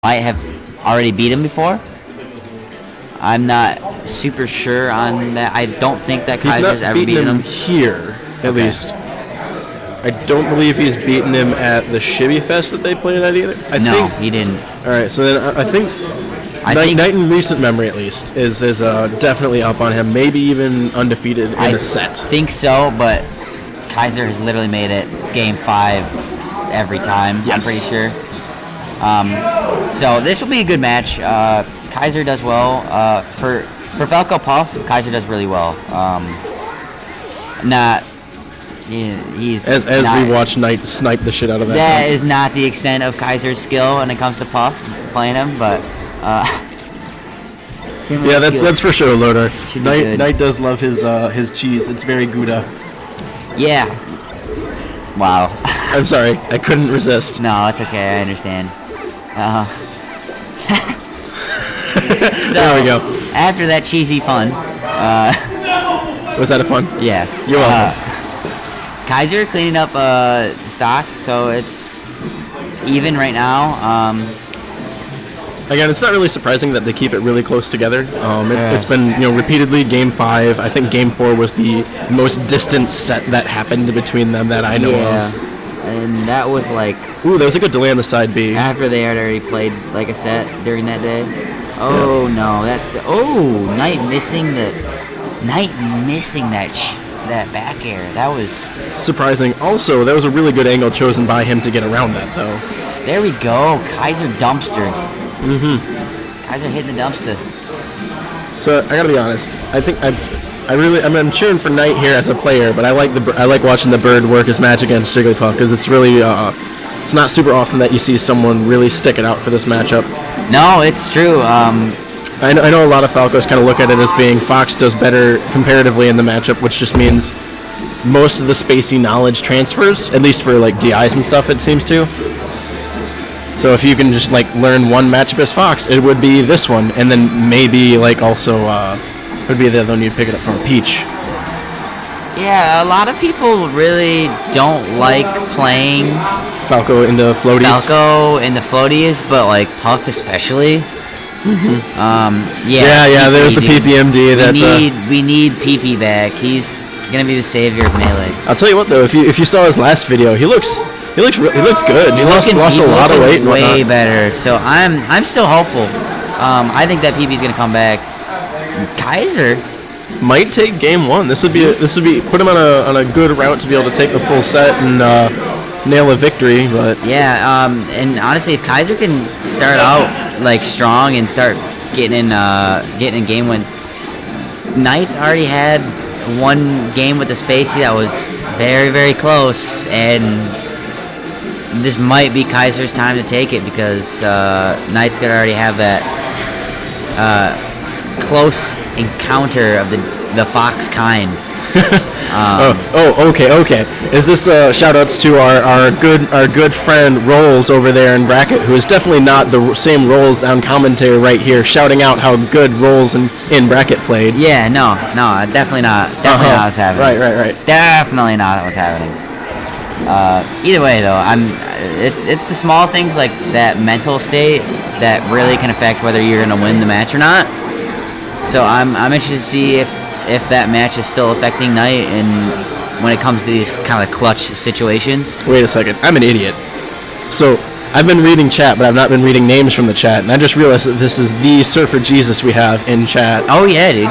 might have already beat him before. I'm not super sure on that. I don't think that Kaiser's ever beaten him here, at least. I don't believe he's beaten him at the Shibby Fest that they played at either. No, he didn't. All right, so then I think Nyte in recent memory, at least, is definitely up on him. Maybe even undefeated in a set. I think so, but Kaiser has literally made it Game 5 every time. Yes. I'm pretty sure. So this will be a good match. Kaiser does well. For Falco Puff, Kaiser does really well. He's as not, we watch Nyte snipe the shit out of that. That is not the extent of Kaiser's skill when it comes to Puff playing him, but yeah, that's for sure, Loader. Nyte does love his cheese. It's very Gouda. Yeah. Wow. I'm sorry, I couldn't resist. No, it's okay. I understand. So, there we go. After that cheesy pun, was that a pun? Yes. You're welcome. Kaiser cleaning up stock, so it's even right now. Again, it's not really surprising that they keep it really close together. It's been repeatedly Game 5. I think Game 4 was the most distant set that happened between them that I know of. And that was like... Ooh, there was a good delay on the side B. After they had already played like a set during that day. Oh, no, that's... Oh, Nyte missing that back air. That was... surprising. Also, that was a really good angle chosen by him to get around that, though. There we go. Kaiser dumpster. Mm-hmm. Kaiser hitting the dumpster. So, I gotta be honest. I think I'm cheering for Nyte here as a player, but I like watching the Bird work his match against Jigglypuff because it's really it's not super often that you see someone really stick it out for this matchup. No, it's true. I know a lot of Falcos kind of look at it as being Fox does better comparatively in the matchup, which just means most of the spacey knowledge transfers, at least for like DIs and stuff, it seems to. So if you can just like learn one matchup as Fox, it would be this one, and then maybe like also would be the other one you'd pick it up from a Peach. Yeah, a lot of people really don't like playing Falco into floaties, but like Puff especially. Mm-hmm. Yeah. There's the PPMD. We need PP back. He's gonna be the savior of Melee. I'll tell you what though, if you saw his last video, he looks good. He lost a lot of weight. Way better. So I'm still hopeful. I think that PP's gonna come back. Kaiser might take Game 1. This would be put him on a good route to be able to take the full set and nail a victory. But yeah, and honestly, if Kaiser can start out like strong and start getting in game when Nyte's already had one game with the Spacey that was very, very close, and this might be Kaiser's time to take it because Nyte's gonna already have that close encounter of the Fox kind. Okay. Is this shout outs to our good friend Rolls over there in bracket, who is definitely not the same Rolls on commentary right here, shouting out how good Rolls in bracket played. Yeah, no, definitely not. Definitely not what's happening. Right. Definitely not what's happening. Either way, though, it's the small things like that mental state that really can affect whether you're gonna win the match or not. So I'm interested to see if that match is still affecting Nyte and when it comes to these kind of clutch situations. Wait a second, I'm an idiot. So I've been reading chat, but I've not been reading names from the chat, and I just realized that this is the Surfer Jesus we have in chat. Oh yeah, dude.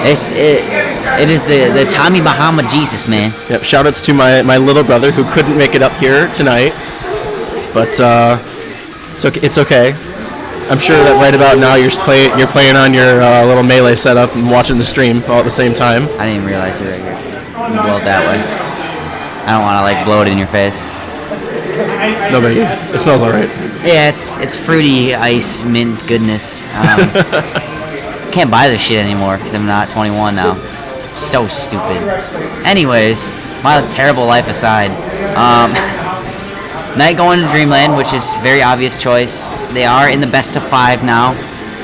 It is the Tommy Bahama Jesus, man. Yep. Shoutouts to my little brother who couldn't make it up here tonight, but it's okay. I'm sure that right about now you're playing on your little Melee setup and watching the stream all at the same time. I didn't even realize you were right here. You blow it that way. I don't want to like blow it in your face. No biggie. It smells alright. Yeah, it's fruity ice mint goodness. Can't buy this shit anymore because I'm not 21 now. So stupid. Anyways, my terrible life aside, Nyte going to Dreamland, which is a very obvious choice. They are in the best of 5 now.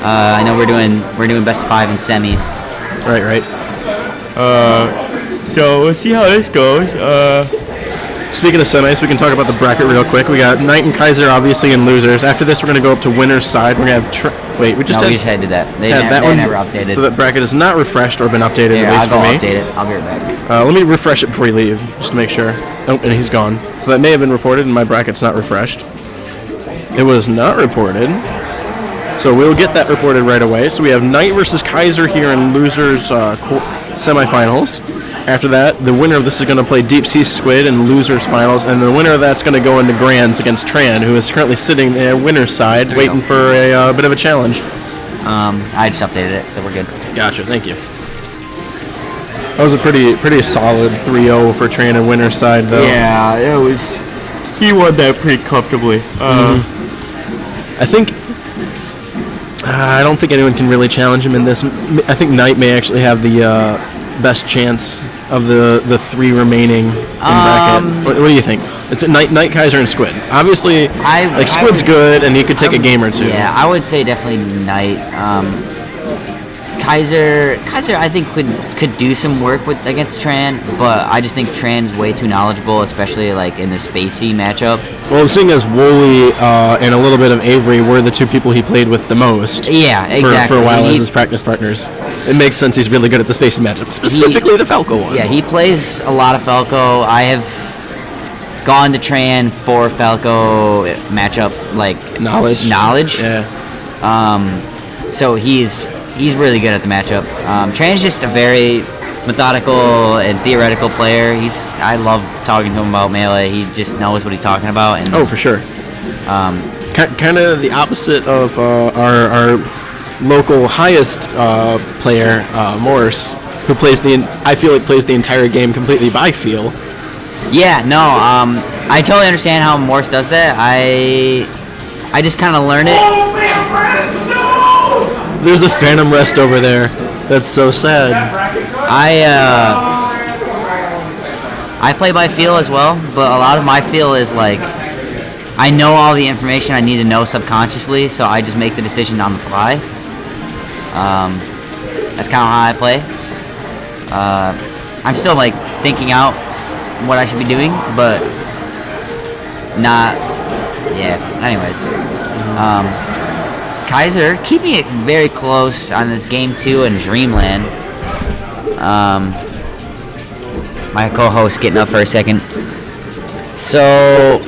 I know we're doing best of 5 in semis. Right. So we'll see how this goes. Speaking of semis, we can talk about the bracket real quick. We got Nyte and Kaiser obviously in losers. After this, we're going to go up to winner's side. We're going to have... we just had to that. They never updated. So that bracket is not refreshed or been updated, Here, at least I'll for me. I'll update it. I'll be right back. Let me refresh it before you leave, just to make sure. Oh, and he's gone. So that may have been reported, and my bracket's not refreshed. It was not reported. So we'll get that reported right away. So we have Nyte versus Kaiser here in losers semifinals. After that, the winner of this is going to play Deep Sea Squid in losers finals, and the winner of that's going to go into grands against Tran, who is currently sitting in winner's side, waiting for a bit of a challenge. I just updated it, so we're good. Gotcha, thank you. That was a pretty solid 3-0 for Tran in winner's side, though. Yeah, it was. He won that pretty comfortably. I don't think anyone can really challenge him in this. I think Nyte may actually have the best chance of the three remaining in bracket. What do you think? It's Nyte, Kaiser, and Squid. Obviously, Squid's good, and he could take a game or two. Yeah, I would say definitely Nyte. Kaiser, I think could do some work against Tran, but I just think Tran's way too knowledgeable, especially like in the spacey matchup. Well, seeing as Wooly and a little bit of Avery were the two people he played with the most. Yeah, exactly. For a while as his practice partners, it makes sense he's really good at the spacey matchup, specifically the Falco one. Yeah, he plays a lot of Falco. I have gone to Tran for Falco matchup knowledge. Yeah. So he's really good at the matchup. Tran's just a very methodical and theoretical player. I love talking to him about Melee. He just knows what he's talking about. And for sure. Kind of the opposite of our local highest player, Morse, who plays plays the entire game completely by feel. Yeah, no, I totally understand how Morse does that. I just kind of learn it. There's a Phantom Rest over there. That's so sad. I play by feel as well, but a lot of my feel is like I know all the information I need to know subconsciously, so I just make the decision on the fly. That's kind of how I play. I'm still like thinking out what I should be doing, but not. Yeah. Anyways. Kaiser keeping it very close on this game 2 in Dreamland. My co-host getting up for a second. So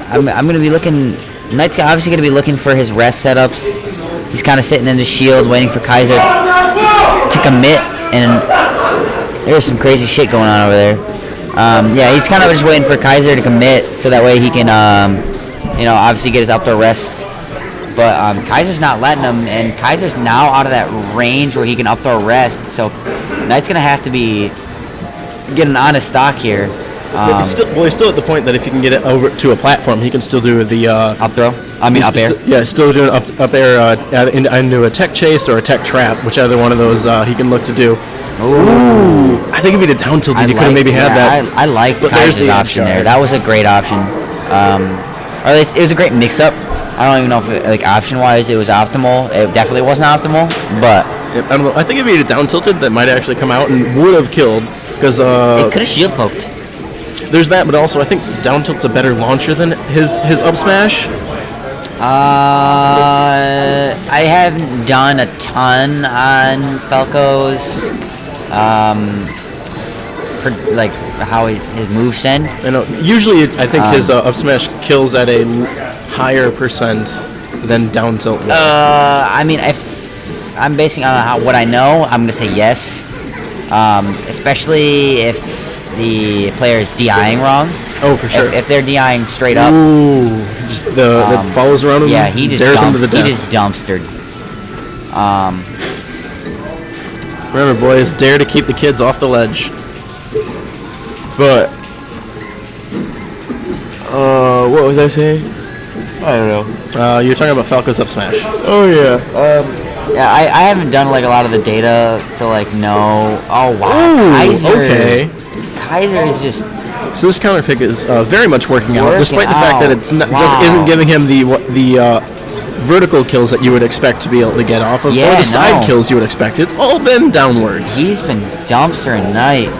I'm going to be looking. Nyte's obviously going to be looking for his rest setups. He's kind of sitting in the shield, waiting for Kaiser to commit, and there's some crazy shit going on over there. Yeah, he's kind of just waiting for Kaiser to commit, so that way he can, obviously get his up throw rest. But Kaiser's not letting him, and Kaiser's now out of that range where he can up throw rest. So Nyte's gonna have to be getting on his stock here. He's still at the point that if he can get it over to a platform, he can still do the up throw. Up air. Still doing up air into a tech chase or a tech trap, whichever one of those he can look to do. Ooh. I think if he did down tilted, he could have maybe had that. I like Kaiser's option there. That was a great option. Or at least it was a great mix-up. I don't even know if option-wise it was optimal. It definitely wasn't optimal, but I don't know. I think if he had down tilted, that might actually come out and would have killed, because it could have shield poked. There's that, but also I think down tilt's a better launcher than his up smash. I haven't done a ton on Falco's, like how his moves send. I know. Usually, I think his up smash kills at a higher percent than down tilt. I mean, if I'm basing on what I know, I'm gonna say yes. Especially if the player is DIing wrong. Oh, for sure. If they're DIing straight up. Ooh, just that follows around him. Yeah, he just dares him to the death. He just dumpstered. Remember, boys, dare to keep the kids off the ledge. But what was I saying? I don't know. You're talking about Falco's up smash. Oh yeah. Yeah, I haven't done like a lot of the data to like know. Oh wow. Ooh, Kaiser. Okay. Kaiser is just. So this counter pick is very much working out, despite the fact that it's not, just isn't giving him the vertical kills that you would expect to be able to get off of, or the side kills you would expect. It's all been downwards. He's been dumpstering Nyte.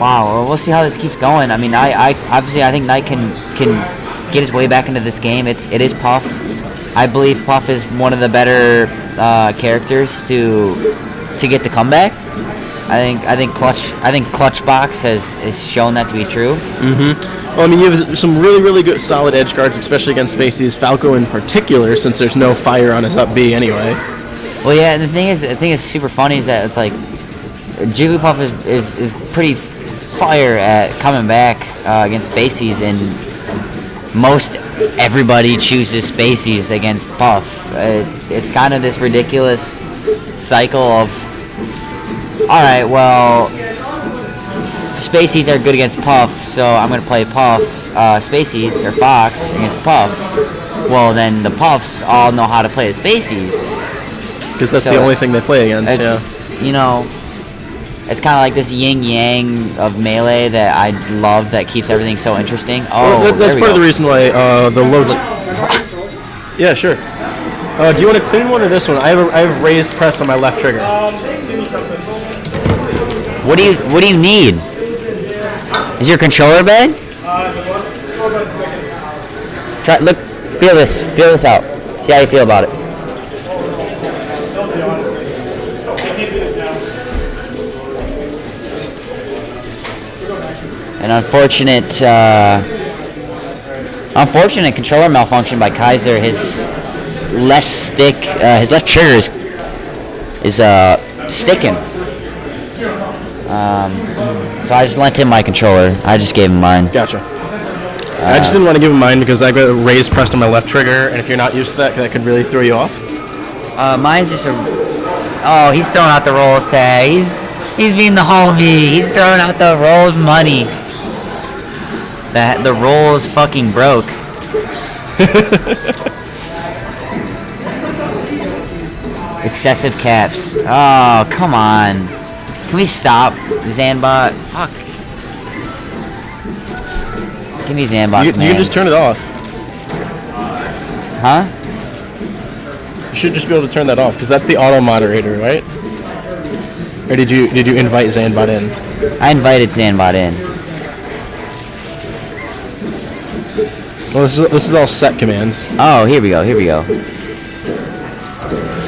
Wow, well, we'll see how this keeps going. I mean, I obviously I think Nyte can get his way back into this game. It is Puff. I believe Puff is one of the better characters to get the comeback. I think Clutchbox has shown that to be true. Mm-hmm. Well, I mean, you have some really good solid edge guards, especially against Spaceys. Falco in particular, since there's no fire on his up B anyway. Well, yeah, and the thing is super funny is that it's like Jigglypuff is pretty fire at coming back against Spaceys, and most everybody chooses Spaceys against Puff. It's kind of this ridiculous cycle of, all right, well, Spaceys are good against Puff, so I'm going to play Puff, Spaceys, or Fox against Puff. Well, then the Puffs all know how to play the Spaceys. Because that's the only thing they play against, yeah. You know, it's kind of like this yin-yang of Melee that I love that keeps everything so interesting. Oh, well, that's part of the reason why the low... Yeah, sure. Do you want a clean one or this one? I have raised press on my left trigger. Just give me something. What do you need? Is your controller bad? Try look, feel this out. See how you feel about it. An unfortunate controller malfunction by Kaiser. His left stick, his left trigger is sticking. So I just lent him my controller. I just gave him mine. Gotcha. I just didn't want to give him mine because I got a raise pressed on my left trigger, and if you're not used to that could really throw you off. Mine's just oh, he's throwing out the rolls tag. He's being the homie. He's throwing out the rolls money. The roll is fucking broke. Excessive caps. Oh, come on. Can we stop Zanbot? Fuck. Give me Zanbot. You can just turn it off. Huh? You should just be able to turn that off because that's the auto moderator, right? Or did you invite Zanbot in? I invited Zanbot in. Well, this is all set commands. Oh, here we go.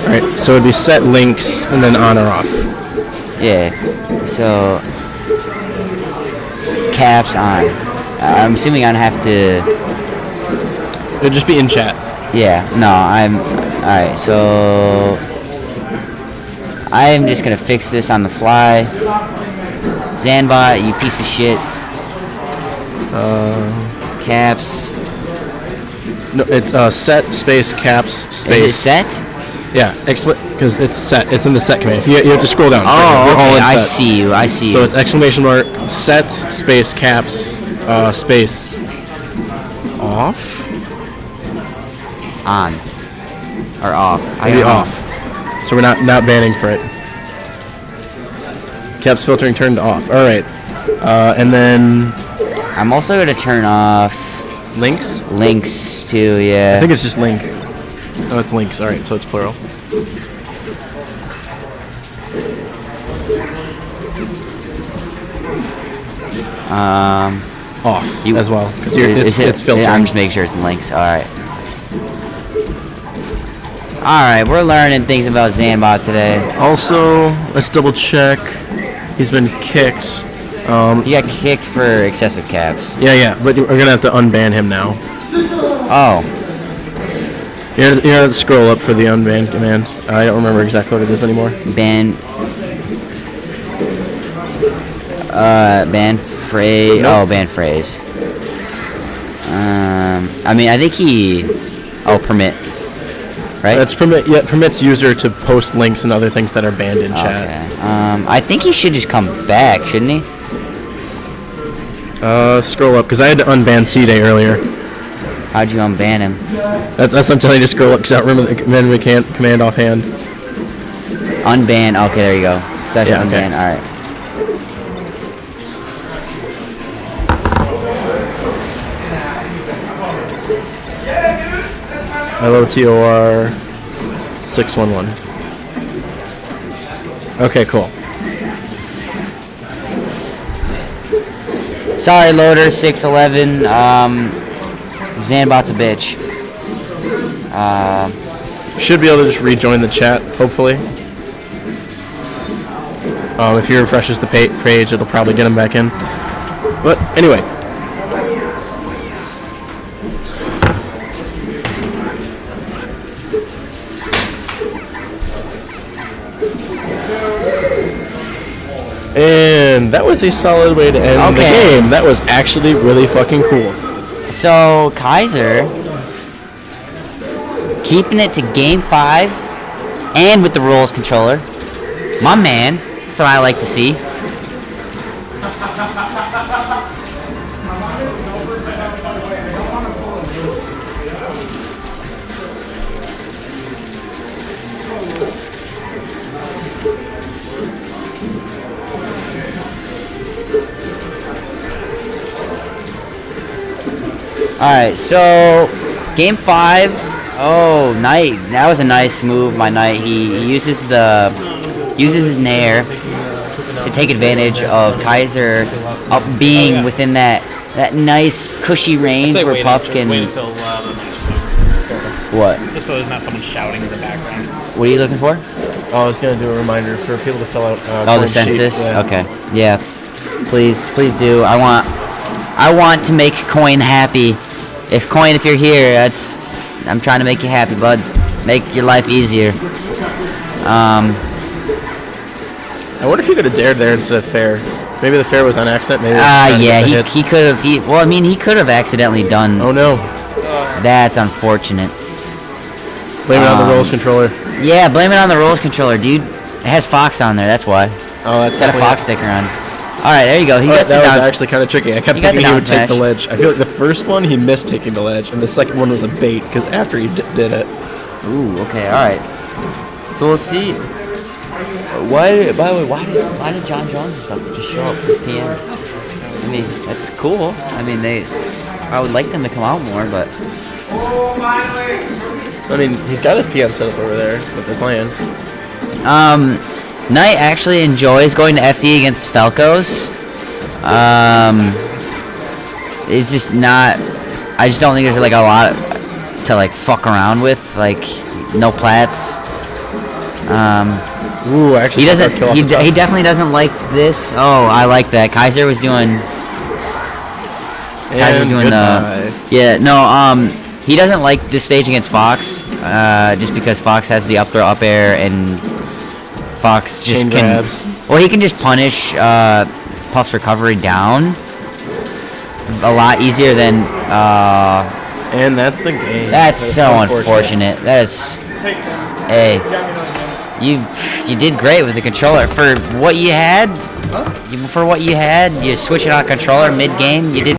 All right, so it'd be set links and then on or off. Yeah. So caps on. I'm assuming I'd have to. It'll just be in chat. Yeah. No, I'm. All right. So I'm just gonna fix this on the fly. Zanbot, you piece of shit. Caps. No, it's set space caps space. Is it set? Yeah, because it's set. It's in the set command. You have to scroll down. Oh, we're all in I set. see you. So it's exclamation mark set space caps space off on or off. Maybe off. So we're not banning for it. Caps filtering turned off. All right, and then I'm also gonna turn off links. Links too. Yeah. I think it's just link. Oh, it's links. All right, so it's plural. Off as well because it's filtering. I'm just making sure it's in links. All right. All right, we're learning things about Zanbot today. Also, let's double check. He's been kicked. He got kicked for excessive caps. Yeah, but we're gonna have to unban him now. Oh. You're gonna have to scroll up for the unban command. I don't remember exactly what it is anymore. Ban phrase. Nope. Oh, ban phrase. I mean, I think permit. Right? That's permit. Yeah, permits user to post links and other things that are banned in chat. Okay. I think he should just come back, shouldn't he? Scroll up because I had to unban C-Day earlier. How'd you unban him? That's what I'm telling you to scroll up because I don't remember the command offhand. Unban. Okay, there you go. Session Yeah, okay. unban. All right. LOTOR 611. Okay, cool. Sorry, loader 611. Zanbot's a bitch. Should be able to just rejoin the chat, hopefully. If he refreshes the page, it'll probably get him back in. But anyway. And that was a solid way to end the game. That was actually really fucking cool. So, Kaiser keeping it to game 5 and with the rules controller. My man. That's what I like to see. Alright, so game 5. Oh, Nyte. That was a nice move by Nyte. He uses his nair to take advantage of Kaiser up being within that nice cushy range where Puff can. Wait until the match is over. What? Just so there's not someone shouting in the background. What are you looking for? Oh, I was gonna do a reminder for people to fill out. The census. Yeah. Okay. Yeah. Please do. I want to make Coin happy. If you're here, I'm trying to make you happy, bud. Make your life easier. I wonder if you could have dared there instead of fair. Maybe the fair was on accident. Maybe. Yeah, he could have. He could have accidentally done. Oh no. That's unfortunate. Blame it on the rolls controller. Yeah, blame it on the rolls controller, dude. It has Fox on there. That's why. Oh, that's got a Fox sticker on. All right, there you go. That was actually kind of tricky. I kept thinking he would take the ledge. ledge. I feel like the first one he missed taking the ledge, and the second one was a bait because after he did it. Ooh, okay, all right. So we'll see. By the way, why did John Jones and stuff just show up for PM? I mean, that's cool. I mean, I would like them to come out more, but. I mean, he's got his PM set up over there that they're playing. Nyte actually enjoys going to FD against Falcos. It's just not. I just don't think there's like a lot to like fuck around with. Like no plats. Ooh, actually, he doesn't. He definitely doesn't like this. Oh, I like that. Kaiser's doing goodbye. Yeah. No. He doesn't like this stage against Fox. Just because Fox has the up throw up air and Fox just Chain can. grabs. Well, he can just punish Puff's recovery down a lot easier than. And that's the game. That's so unfortunate. That is. Hey, you did great with the controller for what you had. You switch it on controller mid game. You did.